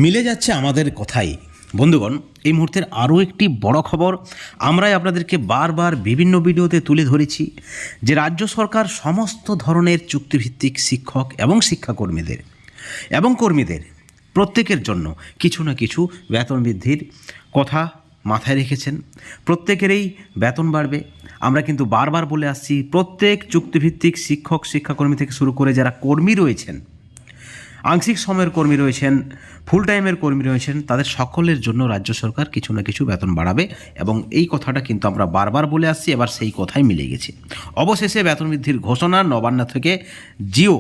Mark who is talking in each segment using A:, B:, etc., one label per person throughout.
A: মিলে যাচ্ছে আমাদের কথাই। বন্ধুগণ, এই মুহূর্তের আরও একটি বড় খবর আমরাই আপনাদেরকে বারবার বিভিন্ন ভিডিওতে তুলে ধরেছি যে রাজ্য সরকার সমস্ত ধরনের চুক্তিভিত্তিক শিক্ষক এবং শিক্ষাকর্মীদের এবং কর্মীদের প্রত্যেকের জন্য কিছু না কিছু বেতন বৃদ্ধির কথা মাথায় রেখেছেন। প্রত্যেকেরই বেতন বাড়বে। আমরা কিন্তু বারবার বলে আসছি, প্রত্যেক চুক্তিভিত্তিক শিক্ষক শিক্ষাকর্মী থেকে শুরু করে যারা কর্মী রয়েছেন, আংশিক সময়ের কর্মী রয়েছেন, ফুল টাইমের কর্মী রয়েছেন, তাদের সকলের জন্য রাজ্য সরকার কিছু না কিছু বেতন বাড়াবে এবং এই কথাটা কিন্তু আমরা বারবার বলে আসছি। এবার সেই কথাই মিলে গেছে। অবশেষে বেতন বৃদ্ধির ঘোষণা নবান্ন থেকে জিও।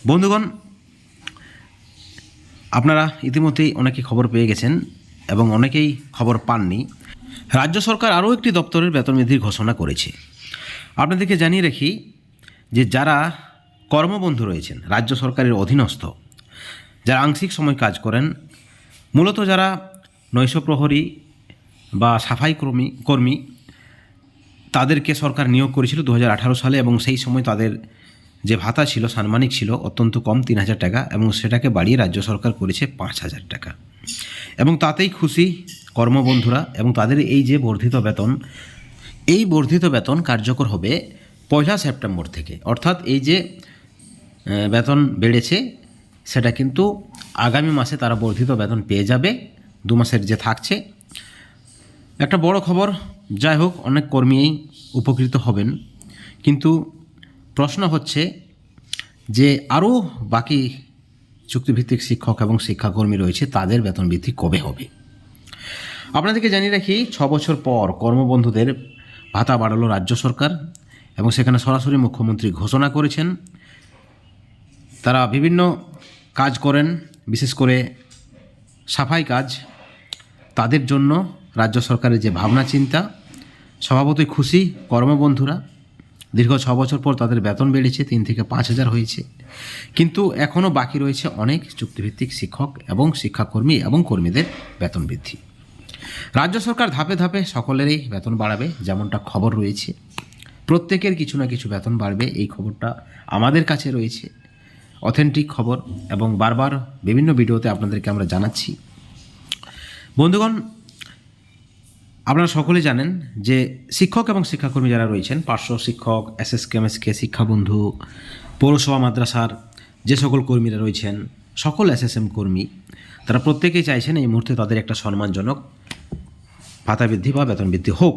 A: বন্ধুগণ, আপনারা ইতিমধ্যেই অনেকে খবর পেয়ে গেছেন এবং অনেকেই খবর পাননি। রাজ্য সরকার আরও একটি দপ্তরের বেতন বৃদ্ধির ঘোষণা করেছে। আপনাদেরকে জানিয়ে রাখি যে যারা কর্মবন্ধু রয়েছেন, রাজ্য সরকারের অধীনস্থ, যারা আংশিক সময় কাজ করেন, মূলত যারা নৈশ প্রহরী বা সাফাই কর্মী, তাদেরকে সরকার নিয়োগ করেছিল 2018 সালে এবং সেই সময় তাদের যে ভাতা ছিল, সাম্মানিক ছিল অত্যন্ত কম, 3,000 টাকা, এবং সেটাকে বাড়িয়ে রাজ্য সরকার করেছে 5,000 টাকা। এবং তাতেই খুশি কর্মবন্ধুরা এবং তাদের এই যে বর্ধিত বেতন, এই বর্ধিত বেতন কার্যকর হবে 1 সেপ্টেম্বর থেকে। অর্থাৎ এই যে বেতন বেড়েছে সেটা কিন্তু আগামী মাসে তারা বর্ধিত বেতন পেয়ে যাবে। 2 মাসের যে থাকছে, একটা বড় খবর। যাই হোক, অনেক কর্মীই উপকৃত হবেন, কিন্তু প্রশ্ন হচ্ছে যে আরও বাকি চুক্তিভিত্তিক শিক্ষক এবং শিক্ষাকর্মী রয়েছে, তাদের বেতন বৃদ্ধি কবে হবে? আপনাদেরকে জানিয়ে রাখি, 6 বছর পর কর্মবন্ধুদের ভাতা বাড়ালো রাজ্য সরকার এবং সেখানে সরাসরি মুখ্যমন্ত্রী ঘোষণা করেছেন। তারা বিভিন্ন কাজ করেন, বিশেষ করে সাফাই কাজ, তাদের জন্য রাজ্য সরকারের যে ভাবনা চিন্তা, স্বভাবতই খুশি কর্মবন্ধুরা। দীর্ঘ 6 বছর পর তাদের বেতন বেড়েছে, 3 থেকে 5,000 হয়েছে। কিন্তু এখনও বাকি রয়েছে অনেক চুক্তিভিত্তিক শিক্ষক এবং শিক্ষাকর্মী এবং কর্মীদের বেতন বৃদ্ধি। রাজ্য সরকার ধাপে ধাপে সকলেরই বেতন বাড়াবে, যেমনটা খবর রয়েছে। প্রত্যেকের কিছু না কিছু বেতন বাড়বে, এই খবরটা আমাদের কাছে রয়েছে, অথেন্টিক খবর, এবং বারবার বিভিন্ন ভিডিওতে আপনাদেরকে আমরা জানাচ্ছি। বন্ধুগণ, আপনারা সকলে জানেন যে শিক্ষক এবং শিক্ষাকর্মী যারা রয়েছেন, পার্শ্ব শিক্ষক, এসএসকে, শিক্ষাবন্ধু, পৌরসভা মাদ্রাসার যে সকল কর্মীরা রয়েছেন, সকল এসএসএম কর্মী, তারা প্রত্যেকেই চাইছেন এই মুহূর্তে তাদের একটা সম্মানজনক ভাতা বৃদ্ধি বা বেতন বৃদ্ধি হোক।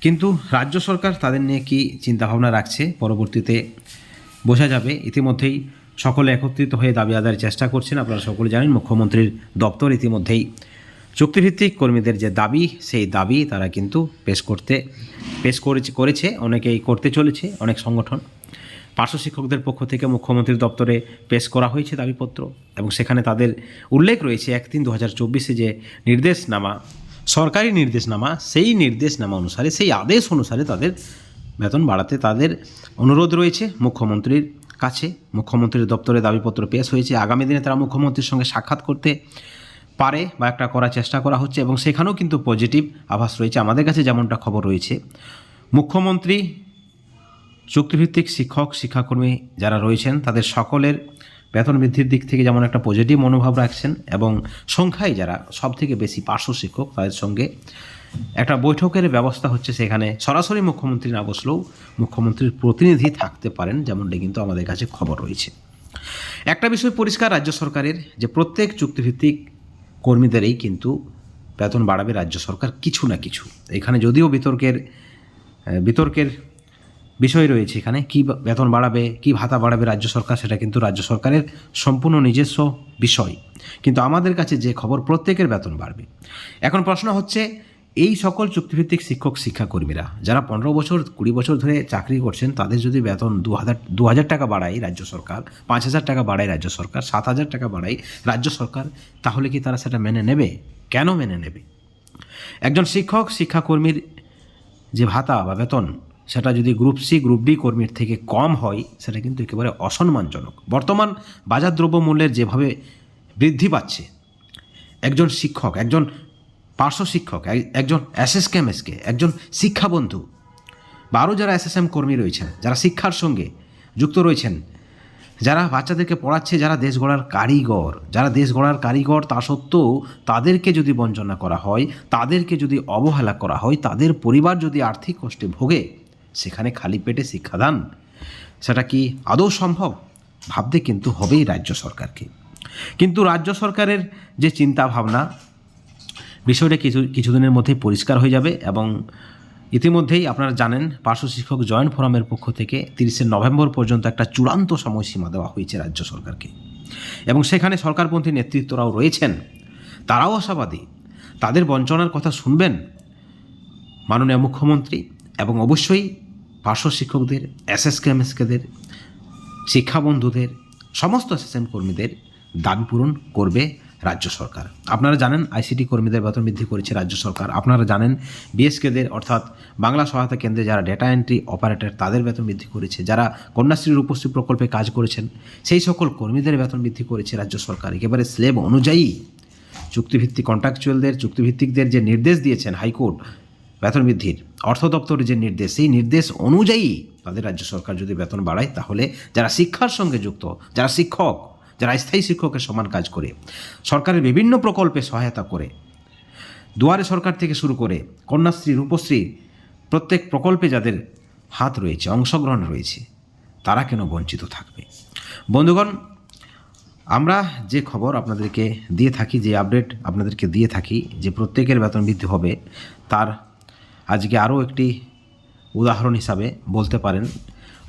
A: কিন্তু রাজ্য সরকার তাদের নিয়ে কী চিন্তাভাবনা রাখছে পরবর্তীতে বোঝা যাবে। ইতিমধ্যেই সকলে একত্রিত হয়ে দাবি আদায়ের চেষ্টা করছেন। আপনারা সকলে জানেন, মুখ্যমন্ত্রীর দপ্তর ইতিমধ্যেই চুক্তিভিত্তিক কর্মীদের যে দাবি, সেই দাবি তারা কিন্তু পেশ করেছে, অনেকেই করতে চলেছে, অনেক সংগঠন। পার্শ্ব শিক্ষকদের পক্ষ থেকে মুখ্যমন্ত্রীর দপ্তরে পেশ করা হয়েছে দাবিপত্র এবং সেখানে তাদের উল্লেখ রয়েছে 1/3/2024 যে নির্দেশনামা, সরকারি নির্দেশনামা, সেই নির্দেশনামা অনুসারে, সেই আদেশ অনুসারে তাদের বেতন বাড়াতে তাদের অনুরোধ রয়েছে মুখ্যমন্ত্রীর কাছে। মুখ্যমন্ত্রীর দপ্তরে দাবিপত্র পেশ হয়েছে। আগামী দিনে তারা মুখ্যমন্ত্রীর সঙ্গে সাক্ষাৎ করতে পারে বা একটা করার চেষ্টা করা হচ্ছে এবং সেখানেও কিন্তু পজিটিভ আভাস রয়েছে। আমাদের কাছে যেমনটা খবর রয়েছে, মুখ্যমন্ত্রী চুক্তিভিত্তিক শিক্ষক শিক্ষাকর্মী যারা রয়েছেন তাদের সকলের বেতন বৃদ্ধির দিক থেকে যেমন একটা পজিটিভ মনোভাব রাখছেন এবং সংখ্যায় যারা সবথেকে বেশি পার্শ্ব শিক্ষক, তাদের সঙ্গে একটা বৈঠকের ব্যবস্থা হচ্ছে। সেখানে সরাসরি মুখ্যমন্ত্রী না বসলেও মুখ্যমন্ত্রীর প্রতিনিধি থাকতে পারেন, যেমনটা কিন্তু আমাদের কাছে খবর রয়েছে। একটা বিষয় পরিষ্কার রাজ্য সরকারের, যে প্রত্যেক চুক্তিভিত্তিক কর্মীদেরই কিন্তু বেতন বাড়াবে রাজ্য সরকার কিছু না কিছু। এখানে যদিও বিতর্কের বিষয় রয়েছে, এখানে কী বেতন বাড়াবে, কী ভাতা বাড়াবে রাজ্য সরকার, সেটা কিন্তু রাজ্য সরকারের সম্পূর্ণ নিজস্ব বিষয়। কিন্তু আমাদের কাছে যে খবর, প্রত্যেকের বেতন বাড়বে। এখন প্রশ্ন হচ্ছে, এই সকল চুক্তিভিত্তিক শিক্ষক শিক্ষাকর্মীরা যারা 15 বছর 20 বছর ধরে চাকরি করছেন, তাদের যদি বেতন 2,000 টাকা বাড়ায় রাজ্য সরকার, 5,000 টাকা বাড়ায় রাজ্য সরকার, 7,000 টাকা বাড়ায় রাজ্য সরকার, তাহলে কি তারা সেটা মেনে নেবে? কেন মেনে নেবে? একজন শিক্ষক শিক্ষাকর্মীর যে ভাতা বা বেতন, সেটা যদি গ্রুপ সি গ্রুপ ডি কর্মীর থেকে কম হয়, সেটা কিন্তু একেবারে অসম্মানজনক। বর্তমান বাজার দ্রব্যমূল্যের যেভাবে বৃদ্ধি পাচ্ছে, একজন শিক্ষক, একজন পার্শ্ব শিক্ষক, একজন এসএসকে, একজন শিক্ষাবন্ধু বা আরও যারা এসএসএম কর্মী রয়েছেন, যারা শিক্ষার সঙ্গে যুক্ত রয়েছেন, যারা বাচ্চাদেরকে পড়াচ্ছে, যারা দেশ গড়ার কারিগর, তা সত্ত্বেও তাদেরকে যদি বঞ্চনা করা হয়, তাদেরকে যদি অবহেলা করা হয়, তাদের পরিবার যদি আর্থিক কষ্টে ভোগে, সেখানে খালি পেটে শিক্ষাদান সেটা কি আদৌ সম্ভব? ভাবতে কিন্তু হবেই রাজ্য সরকারকে। কিন্তু রাজ্য সরকারের যে চিন্তা ভাবনা, বিষয়টা কিছুদিনের মধ্যেই পরিষ্কার হয়ে যাবে। এবং ইতিমধ্যেই আপনারা জানেন, পার্শ্ব শিক্ষক জয়েন্ট ফোরামের পক্ষ থেকে 30শে নভেম্বর পর্যন্ত একটা চূড়ান্ত সময়সীমা দেওয়া হয়েছে রাজ্য সরকারকে। এবং সেখানে সরকারপন্থী নেতৃত্বরাও রয়েছেন, তারাও আশাবাদী। তাদের বঞ্চনার কথা শুনবেন মাননীয় মুখ্যমন্ত্রী, এবং অবশ্যই পার্শ্ব শিক্ষকদের, এসএসকেএমএসকেদের, শিক্ষাবন্ধুদের, সমস্ত এসএসএম কর্মীদের দাবি পূরণ করবে রাজ্য সরকার। আপনারা জানেন আইসিটি কর্মীদের বেতন বৃদ্ধি করেছে রাজ্য সরকার। আপনারা জানেন বিএসকেদের অর্থাৎ বাংলা সহায়তা কেন্দ্রে যারা ডেটা এন্ট্রি অপারেটর, তাদের বেতন বৃদ্ধি করেছে। যারা কন্যাশ্রী রূপশ্রী প্রকল্পে কাজ করেছেন, সেই সকল কর্মীদের বেতন বৃদ্ধি করেছে রাজ্য সরকার একেবারে স্লেব অনুযায়ী। চুক্তিভিত্তিক কন্ট্রাকচুয়ালদের, চুক্তিভিত্তিকদের যে নির্দেশ দিয়েছেন হাইকোর্ট বেতন বৃদ্ধির, অর্থ দপ্তরের যে নির্দেশ, সেই নির্দেশ অনুযায়ী তাদের রাজ্য সরকার যদি বেতন বাড়ায়, তাহলে যারা শিক্ষার সঙ্গে যুক্ত, যারা শিক্ষক, যারা স্থায়ী শিক্ষকের সমান কাজ করে, সরকারের বিভিন্ন প্রকল্পে সহায়তা করে, দুয়ারে সরকার থেকে শুরু করে কন্যাশ্রী, রূপশ্রী, প্রত্যেক প্রকল্পে যাদের হাত রয়েছে, অংশগ্রহণ রয়েছে, তারা কেন বঞ্চিত থাকবে? বন্ধুগণ, আমরা যে খবর আপনাদেরকে দিয়ে থাকি, যে আপডেট আপনাদেরকে দিয়ে থাকি, যে প্রত্যেকের বেতন বৃদ্ধি হবে, তার আজকে আরও একটি উদাহরণ হিসাবে বলতে পারেন।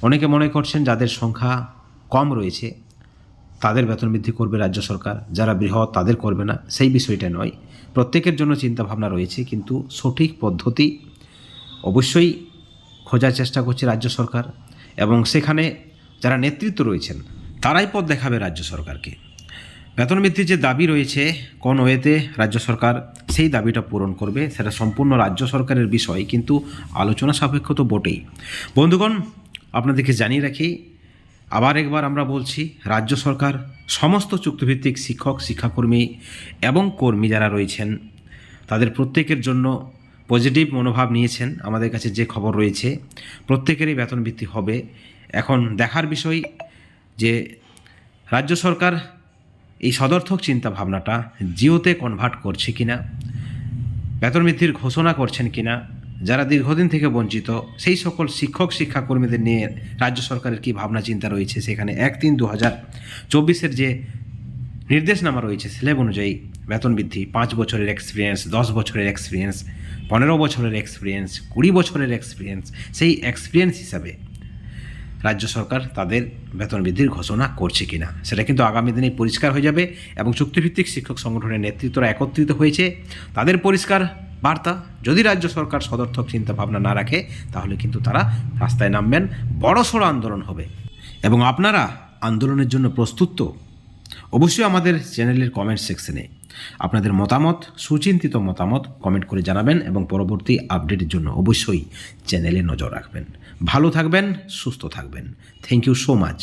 A: অনেকে মনে করছেন যাদের সংখ্যা কম রয়েছে তাদের বেতন বৃদ্ধি করবে রাজ্য সরকার, যারা বৃহৎ তাদের করবে না। সেই বিষয়টা নয়, প্রত্যেকের জন্য চিন্তাভাবনা রয়েছে, কিন্তু সঠিক পদ্ধতি অবশ্যই খোঁজার চেষ্টা করছে রাজ্য সরকার। এবং সেখানে যারা নেতৃত্ব রয়েছেন তারাই পথ দেখাবে রাজ্য সরকারকে। বেতন বৃদ্ধির যে দাবি রয়েছে, কোন ওয়েতে রাজ্য সরকার সেই দাবিটা পূরণ করবে, সেটা সম্পূর্ণ রাজ্য সরকারের বিষয়, কিন্তু আলোচনা সাপেক্ষ তো বটেই। বন্ধুগণ, আপনাদেরকে জানিয়ে রাখি, আবার একবার আমরা বলছি, রাজ্য সরকার সমস্ত চুক্তিভিত্তিক শিক্ষক, শিক্ষাকর্মী এবং কর্মী যারা রয়েছেন, তাদের প্রত্যেকের জন্য পজিটিভ মনোভাব নিয়েছেন। আমাদের কাছে যে খবর রয়েছে, প্রত্যেকেরই বেতন বৃদ্ধি হবে। এখন দেখার বিষয় যে রাজ্য সরকার এই সদর্থক চিন্তা ভাবনাটা জিওতে কনভার্ট করছে কিনা, বেতন বৃদ্ধির ঘোষণা করছেন কিনা, যারা দীর্ঘদিন থেকে বঞ্চিত সেই সকল শিক্ষক, শিক্ষাকর্মীদের নিয়ে রাজ্য সরকারের কী ভাবনা চিন্তা রয়েছে। সেখানে 1-3-2024 যে নির্দেশনামা রয়েছে, স্ল্যাব অনুযায়ী বেতন বৃদ্ধি, 5 বছরের এক্সপিরিয়েন্স, 10 বছরের এক্সপিরিয়েন্স, 15 বছরের এক্সপিরিয়েন্স, 20 বছরের এক্সপিরিয়েন্স, সেই এক্সপিরিয়েন্স হিসাবে রাজ্য সরকার তাদের বেতন বৃদ্ধির ঘোষণা করছে কিনা, সেটা কিন্তু আগামী দিনে পরিষ্কার হয়ে যাবে। এবং চুক্তিভিত্তিক শিক্ষক সংগঠনের নেতৃত্বরা একত্রিত হয়েছে, তাদের পরিষ্কার বার্তা, যদি রাজ্য সরকার সদর্থক চিন্তা ভাবনা না রাখে, তাহলে কিন্তু তারা রাস্তায় নামবেন, বড়সড় আন্দোলন হবে। এবং আপনারা আন্দোলনের জন্য প্রস্তুত তো? অবশ্যই আমাদের চ্যানেলের কমেন্ট সেকশনে আপনাদের মতামত, সুচিন্তিত মতামত কমেন্ট করে জানাবেন, এবং পরবর্তী আপডেটের জন্য অবশ্যই চ্যানেলে নজর রাখবেন। ভালো থাকবেন, সুস্থ থাকবেন। Thank you so much.